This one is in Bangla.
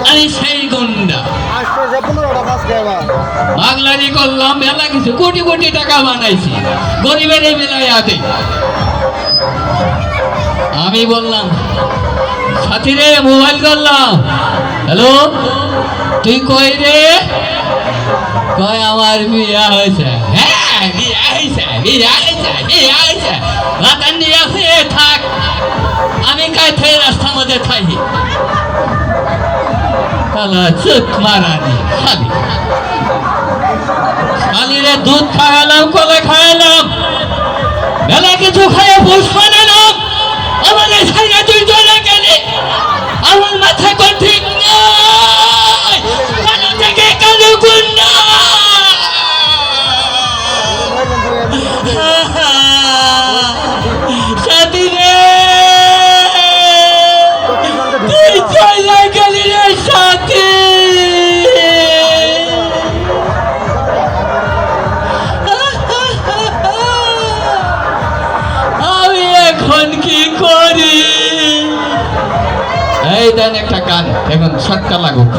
আমি সেই গুন্ডা পাগলানি করলাম, মেলা কিছু কোটি কোটি টাকা বানাইছি, গরিবের এই বেলায় আগে। আমি বললাম সাথী রে, মোবাইল করলাম, হ্যালো তুই কই রে? কয় আমার বিয়া হয়েছে। হ্যাঁ বিয়া হয়েছে, বিয়া হয়েছে, বিয়া হয়েছে, রাতার নিয়ে হয়ে থাক, আমি কাছে রাস্তার মধ্যে থাকি। চুপ মারানি খালি শালিরে দুধ খাওয়ালাম, কলে খাওয়ালাম, মেলা কিছু খাইয়ে পুষ বানালাম। আমাদের সাইডে তুই চলে গেলি, আমার মাথা কোন ঠিক নয়, কালো থেকে কালো গুন্ডা। সাথী রে তুই চলে গেলি রে সাথী। আমি এখন কি করি? এই দেন একটা গান, এখন সৎকা লাগুক।